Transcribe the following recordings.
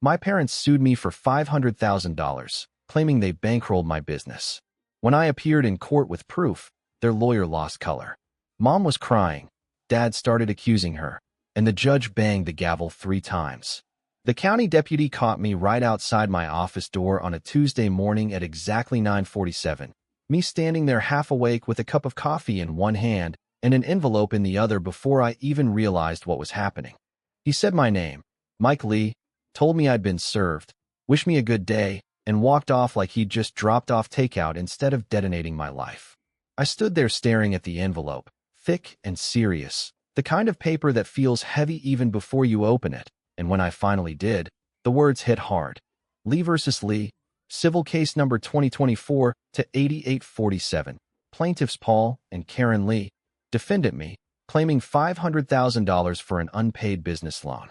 My parents sued me for $500,000, claiming they bankrolled my business. When I appeared in court with proof, their lawyer lost color. Mom was crying. Dad started accusing her, and the judge banged the gavel 3 times. The county deputy caught me right outside my office door on a Tuesday morning at exactly 9:47, me standing there half awake with a cup of coffee in one hand and an envelope in the other before I even realized what was happening. He said my name, Mike Lee, told me I'd been served, wished me a good day, and walked off like he'd just dropped off takeout instead of detonating my life. I stood there staring at the envelope, thick and serious, the kind of paper that feels heavy even before you open it, and when I finally did, the words hit hard. Lee versus Lee, civil case number 2024 to 8847. Plaintiffs Paul and Karen Lee, defendant me, claiming $500,000 for an unpaid business loan.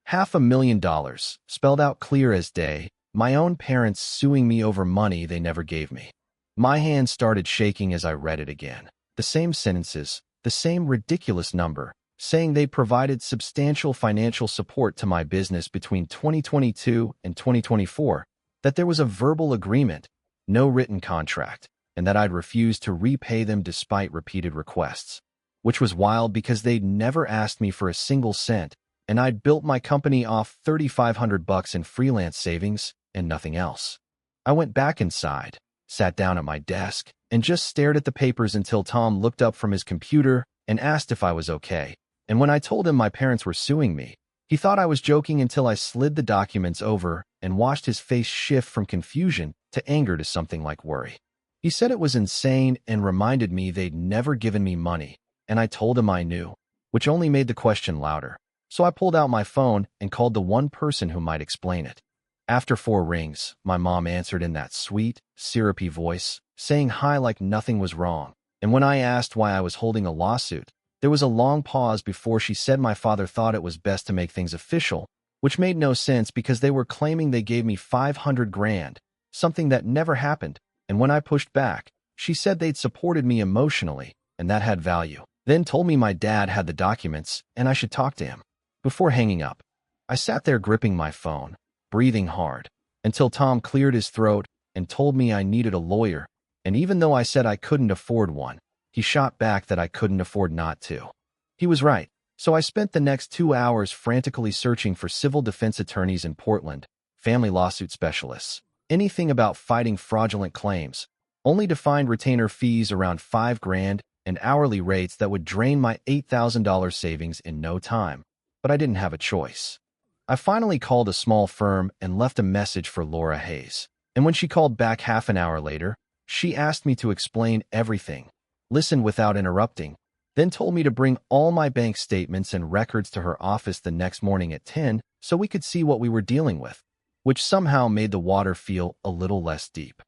$500,000, spelled out clear as day, my own parents suing me over money they never gave me. My hands started shaking as I read it again. The same sentences, the same ridiculous number, saying they provided substantial financial support to my business between 2022 and 2024, that there was a verbal agreement, no written contract, and that I'd refused to repay them despite repeated requests, which was wild because they'd never asked me for a single cent, and I'd built my company off $3,500 in freelance savings and nothing else. I went back inside, sat down at my desk, and just stared at the papers until Tom looked up from his computer and asked if I was okay. And when I told him my parents were suing me, he thought I was joking until I slid the documents over and watched his face shift from confusion to anger to something like worry. He said it was insane and reminded me they'd never given me money, and I told him I knew, which only made the question louder. So I pulled out my phone and called the one person who might explain it. After 4 rings, my mom answered in that sweet, syrupy voice, saying hi like nothing was wrong. And when I asked why I was holding a lawsuit, there was a long pause before she said my father thought it was best to make things official, which made no sense because they were claiming they gave me $500,000, something that never happened. And when I pushed back, she said they'd supported me emotionally, and that had value. Then told me my dad had the documents and I should talk to him. Before hanging up, I sat there gripping my phone, breathing hard, until Tom cleared his throat and told me I needed a lawyer, and even though I said I couldn't afford one, he shot back that I couldn't afford not to. He was right, so I spent the next 2 hours frantically searching for civil defense attorneys in Portland, family lawsuit specialists, anything about fighting fraudulent claims, only to find retainer fees around $5,000 and hourly rates that would drain my $8,000 savings in no time. But I didn't have a choice. I finally called a small firm and left a message for Laura Hayes. And when she called back half an hour later, she asked me to explain everything, listen without interrupting, then told me to bring all my bank statements and records to her office the next morning at 10 so we could see what we were dealing with, which somehow made the water feel a little less deep.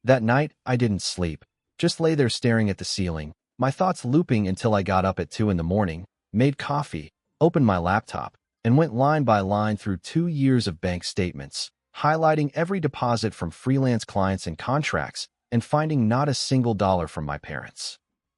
That night, I didn't sleep, just lay there staring at the ceiling, my thoughts looping until I got up at 2 in the morning, made coffee, opened my laptop, and went line by line through 2 years of bank statements, highlighting every deposit from freelance clients and contracts, and finding not a single dollar from my parents.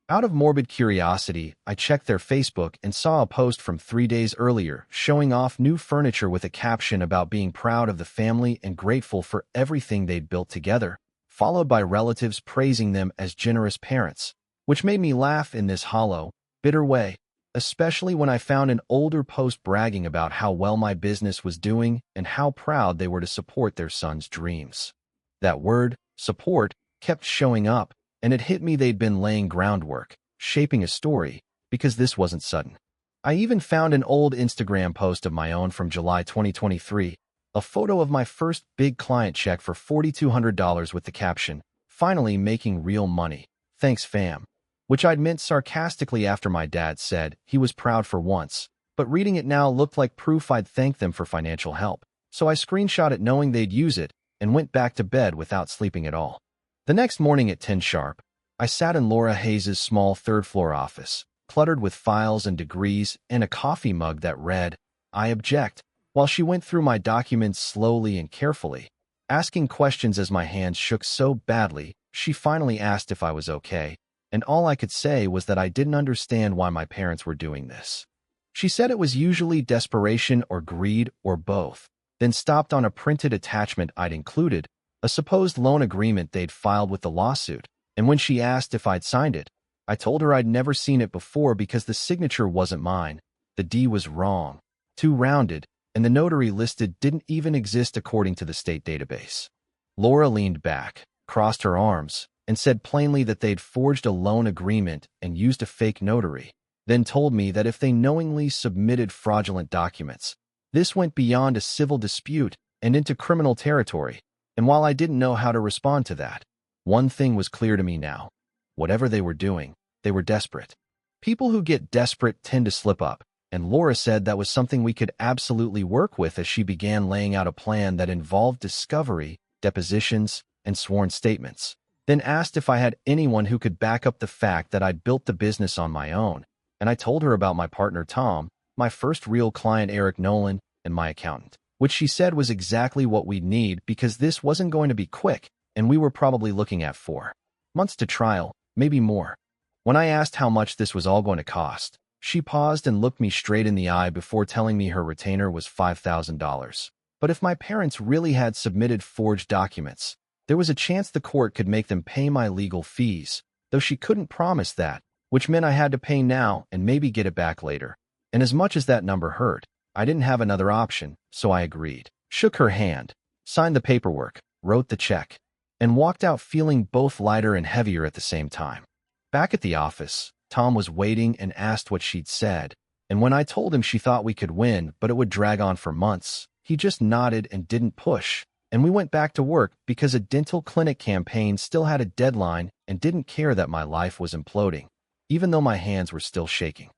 Out of morbid curiosity, I checked their Facebook and saw a post from 3 days earlier showing off new furniture with a caption about being proud of the family and grateful for everything they'd built together, followed by relatives praising them as generous parents, which made me laugh in this hollow, bitter way, especially when I found an older post bragging about how well my business was doing and how proud they were to support their son's dreams. That word, support, kept showing up, and it hit me they'd been laying groundwork, shaping a story, because this wasn't sudden. I even found an old Instagram post of my own from July 2023, a photo of my first big client check for $4,200 with the caption, "Finally making real money. Thanks, fam," which I'd meant sarcastically after my dad said he was proud for once, but reading it now looked like proof I'd thanked them for financial help. So I screenshot it knowing they'd use it and went back to bed without sleeping at all. The next morning at 10 sharp, I sat in Laura Hayes' small third-floor office, cluttered with files and degrees and a coffee mug that read, "I object," while she went through my documents slowly and carefully, asking questions as my hands shook so badly. She finally asked if I was okay, and all I could say was that I didn't understand why my parents were doing this. She said it was usually desperation or greed or both. then stopped on a printed attachment I'd included, a supposed loan agreement they'd filed with the lawsuit, and when she asked if I'd signed it, I told her I'd never seen it before because the signature wasn't mine, the D was wrong, too rounded, and the notary listed didn't even exist according to the state database. Laura leaned back, crossed her arms, and said plainly that they'd forged a loan agreement and used a fake notary, then told me that if they knowingly submitted fraudulent documents, this went beyond a civil dispute and into criminal territory, and while I didn't know how to respond to that, one thing was clear to me now. Whatever they were doing, they were desperate. People who get desperate tend to slip up, and Laura said that was something we could absolutely work with as she began laying out a plan that involved discovery, depositions, and sworn statements, then asked if I had anyone who could back up the fact that I'd built the business on my own, and I told her about my partner Tom, my first real client Eric Nolan, and my accountant, which she said was exactly what we'd need because this wasn't going to be quick, and we were probably looking at 4 months to trial, maybe more. When I asked how much this was all going to cost, she paused and looked me straight in the eye before telling me her retainer was $5,000. But if my parents really had submitted forged documents, there was a chance the court could make them pay my legal fees, though she couldn't promise that, which meant I had to pay now and maybe get it back later. And as much as that number hurt, I didn't have another option, so I agreed, shook her hand, signed the paperwork, wrote the check, and walked out feeling both lighter and heavier at the same time. Back at the office, Tom was waiting and asked what she'd said, and when I told him she thought we could win but it would drag on for months, he just nodded and didn't push, and we went back to work because a dental clinic campaign still had a deadline and didn't care that my life was imploding, even though my hands were still shaking.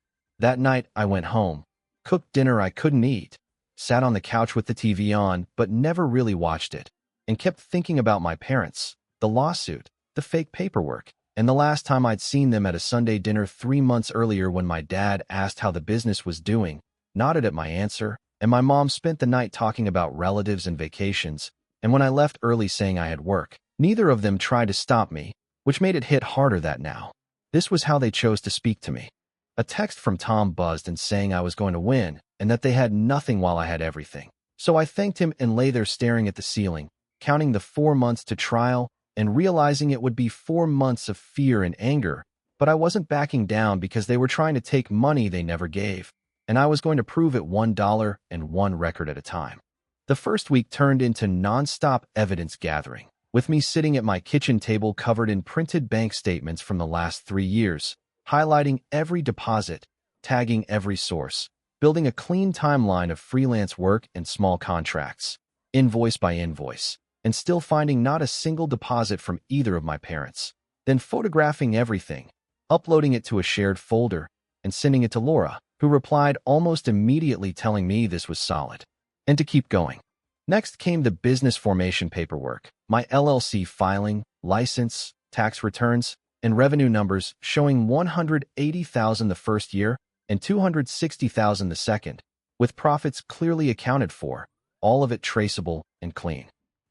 That night, I went home, cooked dinner I couldn't eat, sat on the couch with the TV on but never really watched it, and kept thinking about my parents, the lawsuit, the fake paperwork, and the last time I'd seen them at a Sunday dinner 3 months earlier when my dad asked how the business was doing, nodded at my answer, and my mom spent the night talking about relatives and vacations, and when I left early saying I had work, neither of them tried to stop me, which made it hit harder that now. This was how they chose to speak to me. A text from Tom buzzed and saying I was going to win and that they had nothing while I had everything. So I thanked him and lay there staring at the ceiling, counting the 4 months to trial and realizing it would be 4 months of fear and anger, but I wasn't backing down because they were trying to take money they never gave, and I was going to prove it $1 and 1 record at a time. The first week turned into non-stop evidence gathering, with me sitting at my kitchen table covered in printed bank statements from the last 3 years, highlighting every deposit, tagging every source, building a clean timeline of freelance work and small contracts, invoice by invoice, and still finding not a single deposit from either of my parents, then photographing everything, uploading it to a shared folder, and sending it to Laura, who replied almost immediately telling me this was solid, and to keep going. Next came the business formation paperwork, my LLC filing, license, tax returns, and revenue numbers showing $180,000 the first year and $260,000 the second, with profits clearly accounted for, all of it traceable and clean.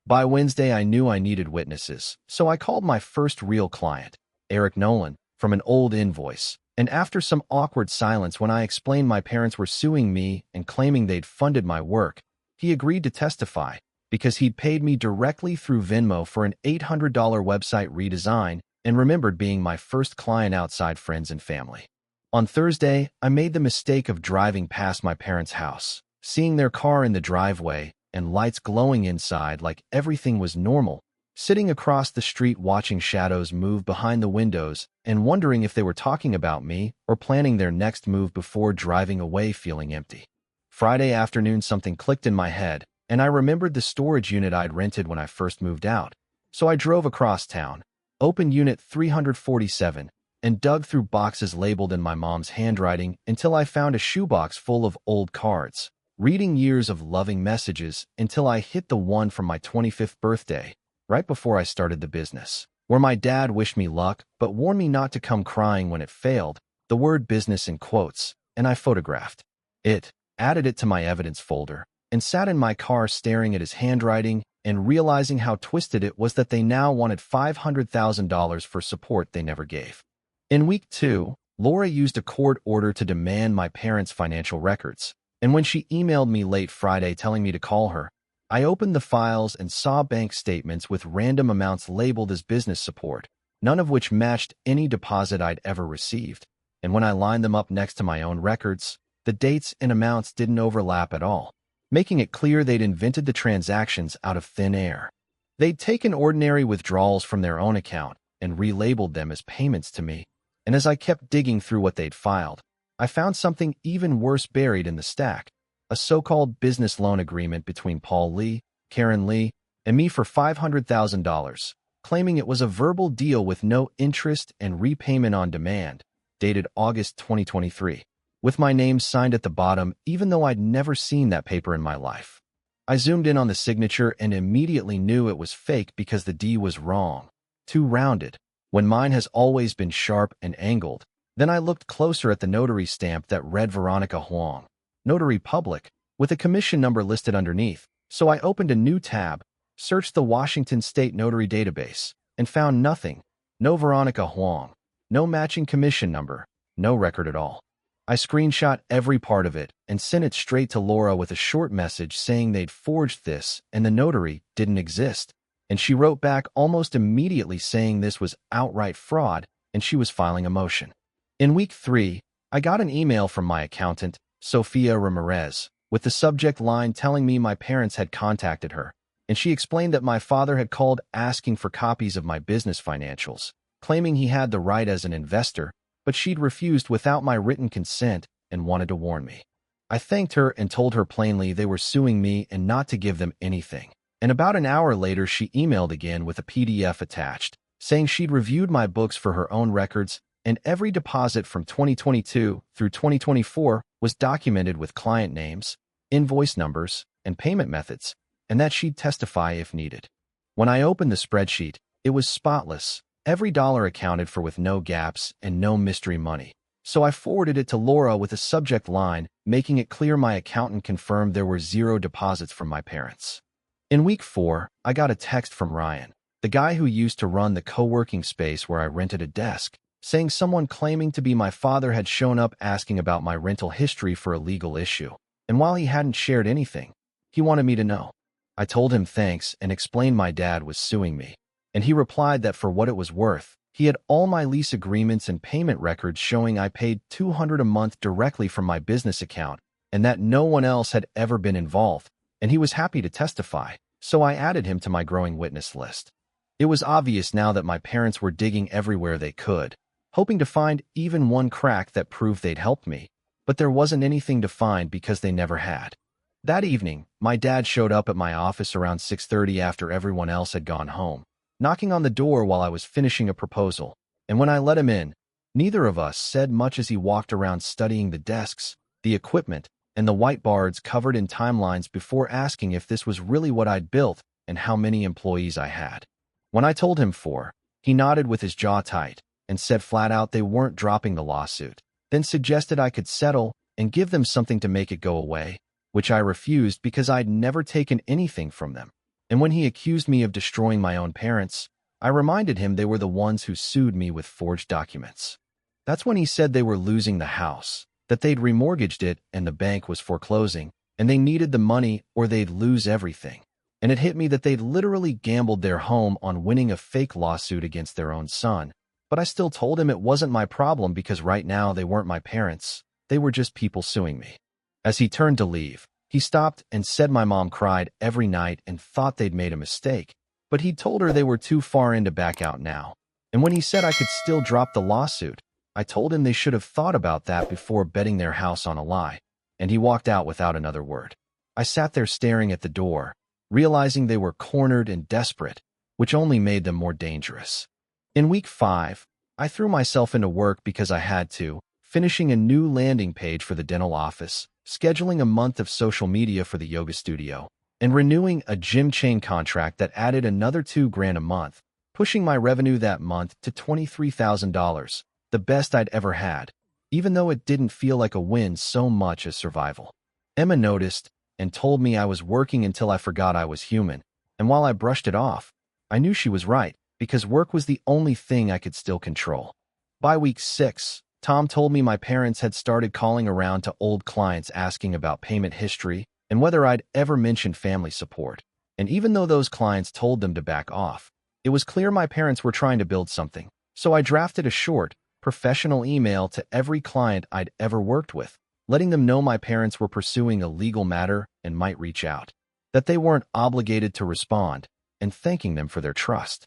By Wednesday, I knew I needed witnesses, so I called my first real client, Eric Nolan, from an old invoice, and after some awkward silence when I explained my parents were suing me and claiming they'd funded my work, he agreed to testify because he'd paid me directly through Venmo for an $800 website redesign and remembered being my first client outside friends and family. On Thursday, I made the mistake of driving past my parents' house, seeing their car in the driveway and lights glowing inside like everything was normal, sitting across the street watching shadows move behind the windows and wondering if they were talking about me or planning their next move before driving away feeling empty. Friday afternoon something clicked in my head, and I remembered the storage unit I'd rented when I first moved out. So I drove across town, opened unit 347, and dug through boxes labeled in my mom's handwriting until I found a shoebox full of old cards, reading years of loving messages until I hit the one from my 25th birthday, right before I started the business, where my dad wished me luck but warned me not to come crying when it failed, the word business in quotes, and I photographed it, added it to my evidence folder, and sat in my car staring at his handwriting and realizing how twisted it was that they now wanted $500,000 for support they never gave. In week 2, Laura used a court order to demand my parents' financial records, and when she emailed me late Friday telling me to call her, I opened the files and saw bank statements with random amounts labeled as business support, none of which matched any deposit I'd ever received. And when I lined them up next to my own records, the dates and amounts didn't overlap at all, making it clear they'd invented the transactions out of thin air. They'd taken ordinary withdrawals from their own account and relabeled them as payments to me. And as I kept digging through what they'd filed, I found something even worse buried in the stack, a so-called business loan agreement between Paul Lee, Karen Lee, and me for $500,000, claiming it was a verbal deal with no interest and repayment on demand, dated August 2023, with my name signed at the bottom even though I'd never seen that paper in my life. I zoomed in on the signature and immediately knew it was fake because the D was wrong, too rounded, when mine has always been sharp and angled. Then I looked closer at the notary stamp that read Veronica Huang, Notary Public, with a commission number listed underneath. So I opened a new tab, searched the Washington State Notary Database, and found nothing. No Veronica Huang, no matching commission number, no record at all. I screenshot every part of it and sent it straight to Laura with a short message saying they'd forged this and the notary didn't exist. And she wrote back almost immediately saying this was outright fraud and she was filing a motion. In week 3, I got an email from my accountant, Sofia Ramirez, with the subject line telling me my parents had contacted her, and she explained that my father had called asking for copies of my business financials, claiming he had the right as an investor, but she'd refused without my written consent and wanted to warn me. I thanked her and told her plainly they were suing me and not to give them anything. And about an hour later, she emailed again with a PDF attached, saying she'd reviewed my books for her own records and every deposit from 2022 through 2024 was documented with client names, invoice numbers, and payment methods, and that she'd testify if needed. When I opened the spreadsheet, it was spotless, every dollar accounted for with no gaps and no mystery money. So I forwarded it to Laura with a subject line, making it clear my accountant confirmed there were 0 deposits from my parents. In week 4, I got a text from Ryan, the guy who used to run the co-working space where I rented a desk, saying someone claiming to be my father had shown up asking about my rental history for a legal issue. And while he hadn't shared anything, he wanted me to know. I told him thanks and explained my dad was suing me. And he replied that for what it was worth, he had all my lease agreements and payment records showing I paid $200 a month directly from my business account and that no one else had ever been involved, and he was happy to testify, so I added him to my growing witness list. It was obvious now that my parents were digging everywhere they could, hoping to find even one crack that proved they'd helped me, but there wasn't anything to find because they never had. That evening, my dad showed up at my office around 6:30 after everyone else had gone home, knocking on the door while I was finishing a proposal, and when I let him in, neither of us said much as he walked around studying the desks, the equipment, and the whiteboards covered in timelines before asking if this was really what I'd built and how many employees I had. When I told him 4, he nodded with his jaw tight and said flat out they weren't dropping the lawsuit, then suggested I could settle and give them something to make it go away, which I refused because I'd never taken anything from them. And when he accused me of destroying my own parents, I reminded him they were the ones who sued me with forged documents. That's when he said they were losing the house, that they'd remortgaged it and the bank was foreclosing, and they needed the money or they'd lose everything. And it hit me that they'd literally gambled their home on winning a fake lawsuit against their own son. But I still told him it wasn't my problem because right now they weren't my parents, they were just people suing me. As he turned to leave, he stopped and said my mom cried every night and thought they'd made a mistake, but he'd told her they were too far in to back out now. And when he said I could still drop the lawsuit, I told him they should have thought about that before betting their house on a lie, and he walked out without another word. I sat there staring at the door, realizing they were cornered and desperate, which only made them more dangerous. In week 5, I threw myself into work because I had to, finishing a new landing page for the dental office, scheduling a month of social media for the yoga studio, and renewing a gym chain contract that added another $2,000 a month, pushing my revenue that month to $23,000, the best I'd ever had, even though it didn't feel like a win so much as survival. Emma noticed and told me I was working until I forgot I was human, and while I brushed it off, I knew she was right, because work was the only thing I could still control. By week 6, Tom told me my parents had started calling around to old clients asking about payment history, and whether I'd ever mentioned family support. And even though those clients told them to back off, it was clear my parents were trying to build something. So I drafted a short, professional email to every client I'd ever worked with, letting them know my parents were pursuing a legal matter and might reach out, that they weren't obligated to respond, and thanking them for their trust.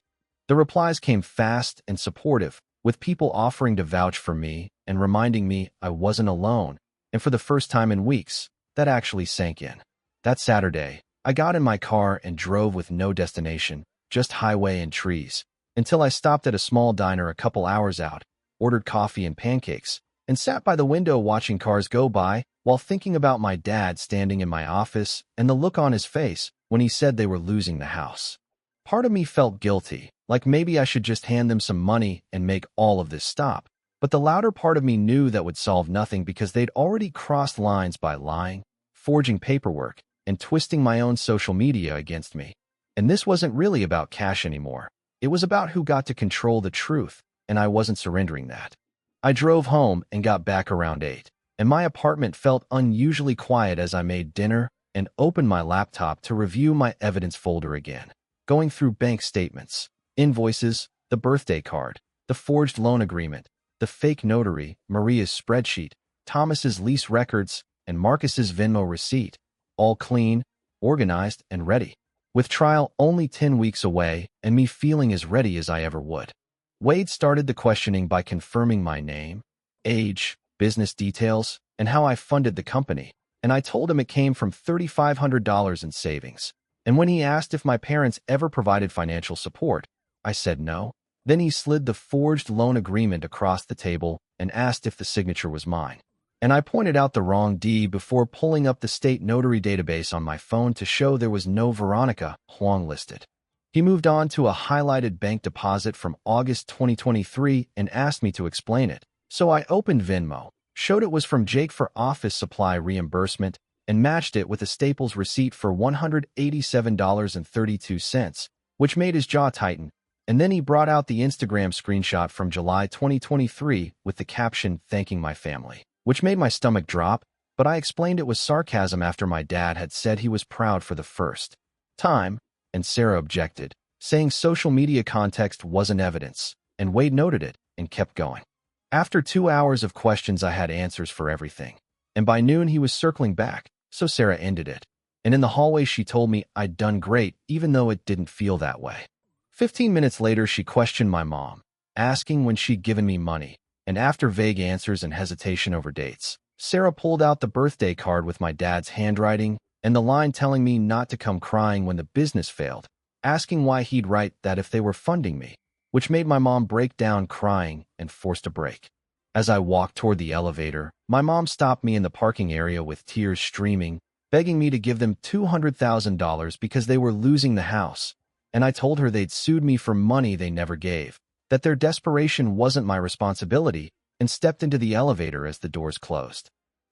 The replies came fast and supportive, with people offering to vouch for me and reminding me I wasn't alone, and for the first time in weeks, that actually sank in. That Saturday, I got in my car and drove with no destination, just highway and trees, until I stopped at a small diner a couple hours out, ordered coffee and pancakes, and sat by the window watching cars go by while thinking about my dad standing in my office and the look on his face when he said they were losing the house. Part of me felt guilty, like maybe I should just hand them some money and make all of this stop. But the louder part of me knew that would solve nothing because they'd already crossed lines by lying, forging paperwork, and twisting my own social media against me. And this wasn't really about cash anymore. It was about who got to control the truth, and I wasn't surrendering that. I drove home and got back around 8, and my apartment felt unusually quiet as I made dinner and opened my laptop to review my evidence folder again, going through bank statements, invoices, the birthday card, the forged loan agreement, the fake notary, Maria's spreadsheet, Thomas's lease records, and Marcus's Venmo receipt, all clean, organized, and ready, with trial only 10 weeks away and me feeling as ready as I ever would. Wade started the questioning by confirming my name, age, business details, and how I funded the company, and I told him it came from $3,500 in savings. And when he asked if my parents ever provided financial support, I said no. Then he slid the forged loan agreement across the table and asked if the signature was mine. And I pointed out the wrong D before pulling up the state notary database on my phone to show there was no Veronica Huang listed. He moved on to a highlighted bank deposit from August 2023 and asked me to explain it. So I opened Venmo, showed it was from Jake for office supply reimbursement, and matched it with a Staples receipt for $187.32, which made his jaw tighten. And then he brought out the Instagram screenshot from July 2023 with the caption thanking my family, which made my stomach drop, but I explained it was sarcasm after my dad had said he was proud for the first time, and Sarah objected, saying social media context wasn't evidence, and Wade noted it and kept going. After 2 hours of questions, I had answers for everything, and by noon he was circling back, so Sarah ended it. And in the hallway she told me I'd done great even though it didn't feel that way. 15 minutes later, she questioned my mom, asking when she'd given me money, and after vague answers and hesitation over dates, Sarah pulled out the birthday card with my dad's handwriting and the line telling me not to come crying when the business failed, asking why he'd write that if they were funding me, which made my mom break down crying and forced a break. As I walked toward the elevator, my mom stopped me in the parking area with tears streaming, begging me to give them $200,000 because they were losing the house. And I told her they'd sued me for money they never gave, that their desperation wasn't my responsibility, and stepped into the elevator as the doors closed.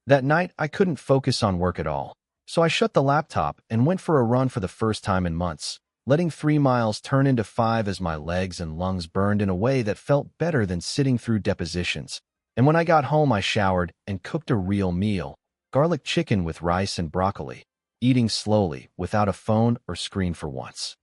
That night, I couldn't focus on work at all, so I shut the laptop and went for a run for the first time in months, letting 3 miles turn into 5 as my legs and lungs burned in a way that felt better than sitting through depositions. And when I got home, I showered and cooked a real meal, garlic chicken with rice and broccoli, eating slowly, without a phone or screen for once.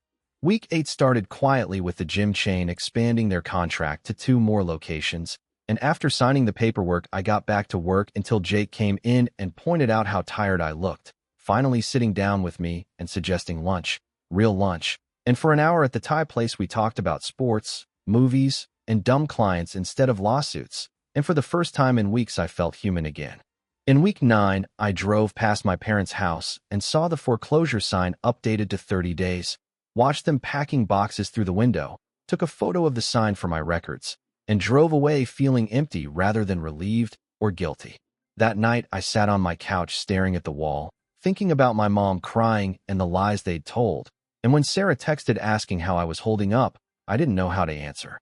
Week 8 started quietly with the gym chain expanding their contract to 2 more locations, and after signing the paperwork, I got back to work until Jake came in and pointed out how tired I looked, finally sitting down with me and suggesting lunch, real lunch. And for an hour at the Thai place, we talked about sports, movies, and dumb clients instead of lawsuits. And for the first time in weeks, I felt human again. In week 9, I drove past my parents' house and saw the foreclosure sign updated to 30 days. Watched them packing boxes through the window, took a photo of the sign for my records, and drove away feeling empty rather than relieved or guilty. That night, I sat on my couch staring at the wall, thinking about my mom crying and the lies they'd told. And when Sarah texted asking how I was holding up, I didn't know how to answer.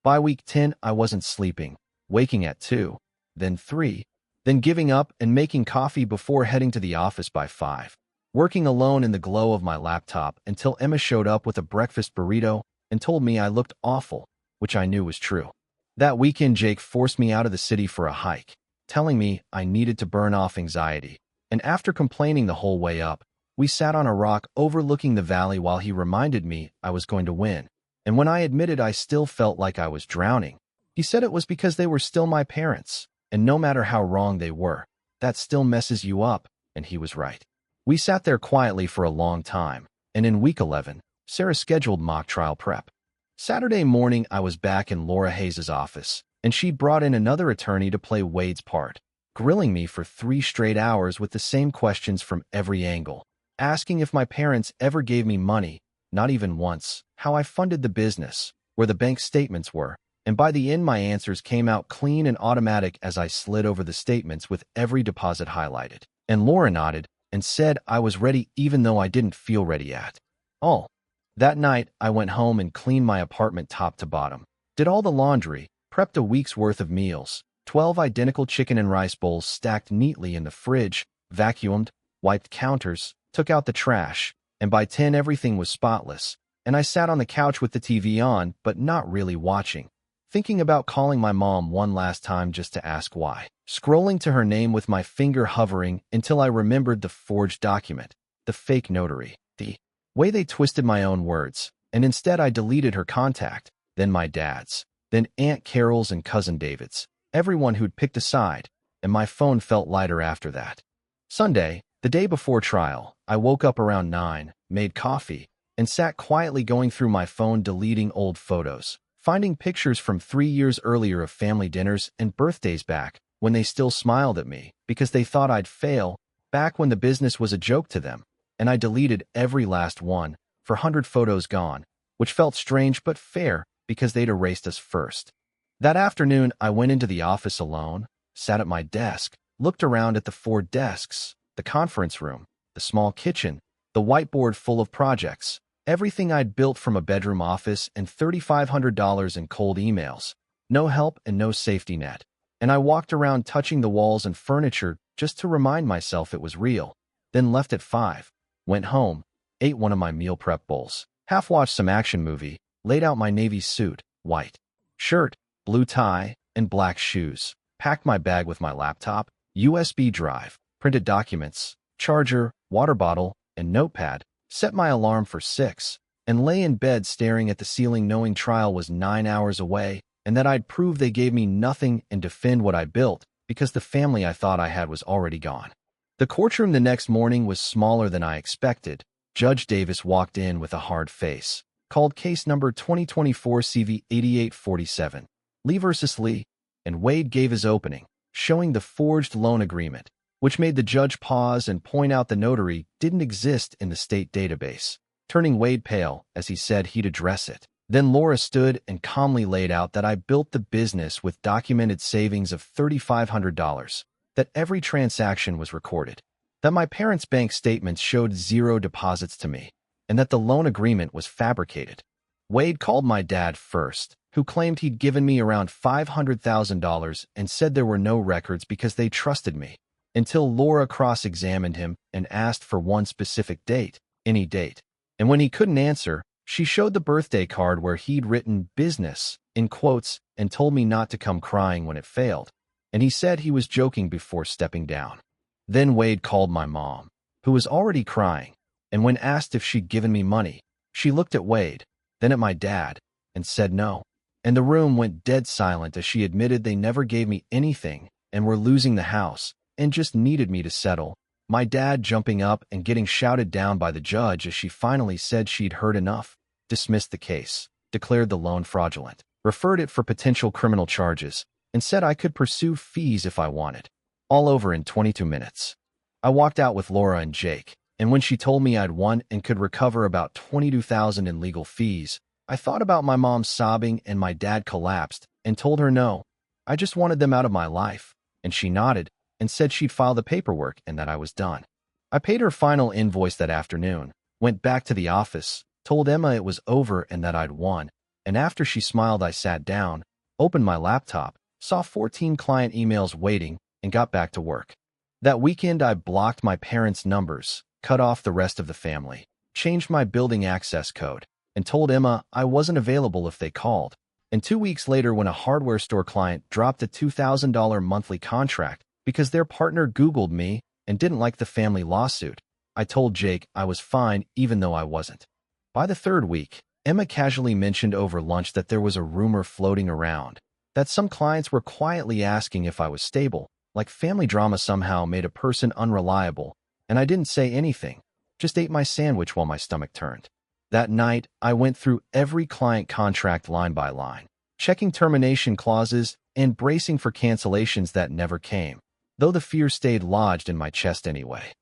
By week 10, I wasn't sleeping, waking at 2, then 3, then giving up and making coffee before heading to the office by 5. Working alone in the glow of my laptop until Emma showed up with a breakfast burrito and told me I looked awful, which I knew was true. That weekend, Jake forced me out of the city for a hike, telling me I needed to burn off anxiety, And after complaining the whole way up, we sat on a rock overlooking the valley while he reminded me I was going to win. And when I admitted I still felt like I was drowning, he said it was because they were still my parents, and no matter how wrong they were, that still messes you up, and he was right. We sat there quietly for a long time, and in week 11, Sarah scheduled mock trial prep. Saturday morning, I was back in Laura Hayes' office, and she brought in another attorney to play Wade's part, grilling me for 3 straight hours with the same questions from every angle, asking if my parents ever gave me money, not even once, how I funded the business, where the bank statements were, and by the end my answers came out clean and automatic as I slid over the statements with every deposit highlighted. And Laura nodded and said I was ready even though I didn't feel ready at all. That night, I went home and cleaned my apartment top to bottom, did all the laundry, prepped a week's worth of meals, 12 identical chicken and rice bowls stacked neatly in the fridge, vacuumed, wiped counters, took out the trash, and by 10 everything was spotless, and I sat on the couch with the TV on but not really watching, thinking about calling my mom one last time just to ask why, scrolling to her name with my finger hovering until I remembered the forged document, the fake notary, the way they twisted my own words, and instead I deleted her contact, then my dad's, then Aunt Carol's and Cousin David's, everyone who'd picked a side, and my phone felt lighter after that. Sunday, the day before trial, I woke up around 9, made coffee, and sat quietly going through my phone deleting old photos, finding pictures from 3 years earlier of family dinners and birthdays back when they still smiled at me because they thought I'd fail, back when the business was a joke to them, and I deleted every last one, for 100 photos gone, which felt strange but fair because they'd erased us first. That afternoon, I went into the office alone, sat at my desk, looked around at the 4 desks, the conference room, the small kitchen, the whiteboard full of projects, everything I'd built from a bedroom office and $3,500 in cold emails, no help and no safety net. And I walked around touching the walls and furniture just to remind myself it was real, then left at 5, went home, ate one of my meal prep bowls, half-watched some action movie, laid out my navy suit, white shirt, blue tie, and black shoes, packed my bag with my laptop, USB drive, printed documents, charger, water bottle, and notepad, set my alarm for 6, and lay in bed staring at the ceiling knowing trial was 9 hours away and that I'd prove they gave me nothing and defend what I built because the family I thought I had was already gone. The courtroom the next morning was smaller than I expected. Judge Davis walked in with a hard face, called case number 2024 CV 8847, Lee versus Lee, and Wade gave his opening, showing the forged loan agreement, which made the judge pause and point out the notary didn't exist in the state database, turning Wade pale as he said he'd address it. Then Laura stood and calmly laid out that I built the business with documented savings of $3,500, that every transaction was recorded, that my parents' bank statements showed 0 deposits to me, and that the loan agreement was fabricated. Wade called my dad first, who claimed he'd given me around $500,000 and said there were no records because they trusted me, until Laura cross-examined him and asked for one specific date, any date. And when he couldn't answer, she showed the birthday card where he'd written business in quotes and told me not to come crying when it failed, and he said he was joking before stepping down. Then Wade called my mom, who was already crying, and when asked if she'd given me money, she looked at Wade, then at my dad, and said no. And the room went dead silent as she admitted they never gave me anything and were losing the house and just needed me to settle. My dad jumping up and getting shouted down by the judge as she finally said she'd heard enough, dismissed the case, declared the loan fraudulent, referred it for potential criminal charges, and said I could pursue fees if I wanted. All over in 22 minutes. I walked out with Laura and Jake, and when she told me I'd won and could recover about $22,000 in legal fees, I thought about my mom sobbing and my dad collapsed and told her no, I just wanted them out of my life, and she nodded and said she'd file the paperwork and that I was done. I paid her final invoice that afternoon, went back to the office, told Emma it was over and that I'd won, and after she smiled I sat down, opened my laptop, saw 14 client emails waiting, and got back to work. That weekend I blocked my parents' numbers, cut off the rest of the family, changed my building access code, and told Emma I wasn't available if they called. And 2 weeks later when a hardware store client dropped a $2,000 monthly contract because their partner Googled me, and didn't like the family lawsuit. I told Jake I was fine even though I wasn't. By the third week, Emma casually mentioned over lunch that there was a rumor floating around that some clients were quietly asking if I was stable, like family drama somehow made a person unreliable, and I didn't say anything, just ate my sandwich while my stomach turned. That night, I went through every client contract line by line, checking termination clauses and bracing for cancellations that never came, though the fear stayed lodged in my chest anyway.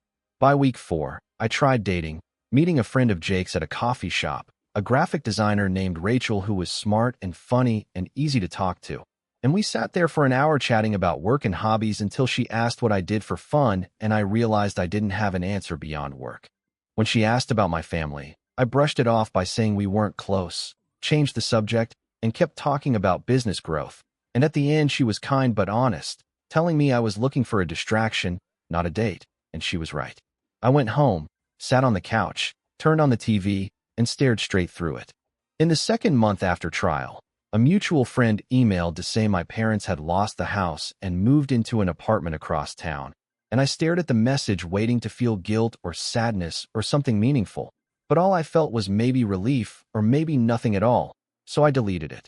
By week 4, I tried dating, meeting a friend of Jake's at a coffee shop, a graphic designer named Rachel who was smart and funny and easy to talk to. And we sat there for an hour chatting about work and hobbies until she asked what I did for fun, and I realized I didn't have an answer beyond work. When she asked about my family, I brushed it off by saying we weren't close, changed the subject, and kept talking about business growth. And at the end, she was kind but honest, telling me I was looking for a distraction, not a date, and she was right. I went home, sat on the couch, turned on the TV, and stared straight through it. In the second month after trial, a mutual friend emailed to say my parents had lost the house and moved into an apartment across town, and I stared at the message waiting to feel guilt or sadness or something meaningful, but all I felt was maybe relief or maybe nothing at all, so I deleted it.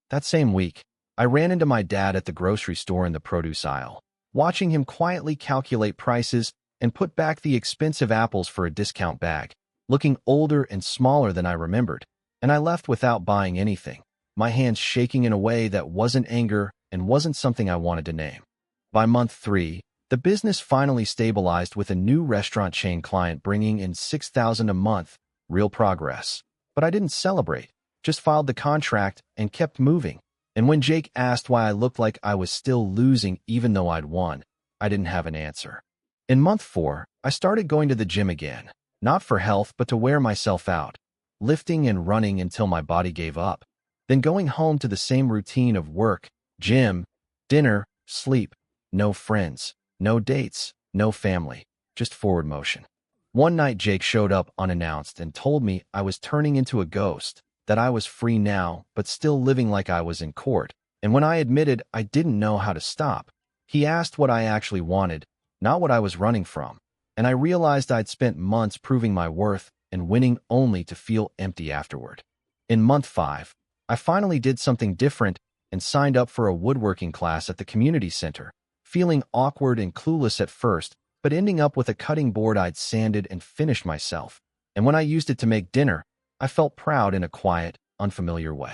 That same week, I ran into my dad at the grocery store in the produce aisle, watching him quietly calculate prices and put back the expensive apples for a discount bag, looking older and smaller than I remembered, and I left without buying anything, my hands shaking in a way that wasn't anger and wasn't something I wanted to name. By month 3, the business finally stabilized with a new restaurant chain client bringing in $6,000 a month, real progress. But I didn't celebrate, just filed the contract and kept moving. And when Jake asked why I looked like I was still losing even though I'd won, I didn't have an answer. In month 4, I started going to the gym again, not for health but to wear myself out, lifting and running until my body gave up, then going home to the same routine of work, gym, dinner, sleep, no friends, no dates, no family, just forward motion. One night Jake showed up unannounced and told me I was turning into a ghost, that I was free now but still living like I was in court, and when I admitted I didn't know how to stop, he asked what I actually wanted, not what I was running from, and I realized I'd spent months proving my worth and winning only to feel empty afterward. In month 5, I finally did something different and signed up for a woodworking class at the community center, feeling awkward and clueless at first, but ending up with a cutting board I'd sanded and finished myself, and when I used it to make dinner, I felt proud in a quiet, unfamiliar way.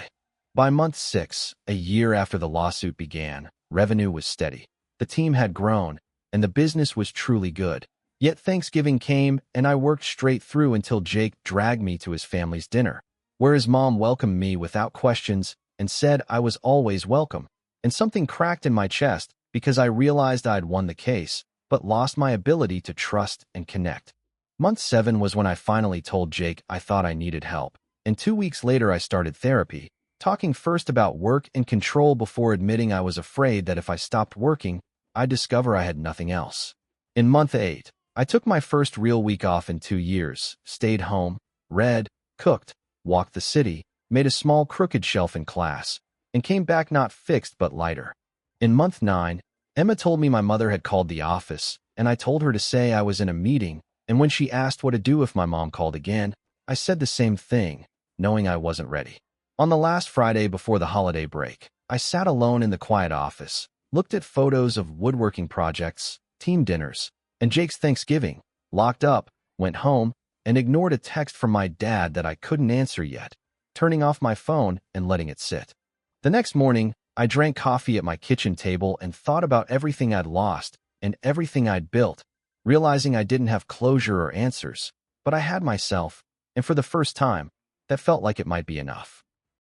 By month 6, a year after the lawsuit began, revenue was steady. The team had grown, and the business was truly good. Yet Thanksgiving came, and I worked straight through until Jake dragged me to his family's dinner, where his mom welcomed me without questions and said I was always welcome. And something cracked in my chest because I realized I'd won the case, but lost my ability to trust and connect. Month 7 was when I finally told Jake I thought I needed help, and 2 weeks later I started therapy, talking first about work and control before admitting I was afraid that if I stopped working, I'd discover I had nothing else. In month 8, I took my first real week off in 2 years, stayed home, read, cooked, walked the city, made a small crooked shelf in class, and came back not fixed but lighter. In month 9, Emma told me my mother had called the office, and I told her to say I was in a meeting, and when she asked what to do if my mom called again, I said the same thing, knowing I wasn't ready. On the last Friday before the holiday break, I sat alone in the quiet office, looked at photos of woodworking projects, team dinners, and Jake's Thanksgiving, locked up, went home, and ignored a text from my dad that I couldn't answer yet, turning off my phone and letting it sit. The next morning, I drank coffee at my kitchen table and thought about everything I'd lost and everything I'd built, realizing I didn't have closure or answers, but I had myself, and for the first time, that felt like it might be enough.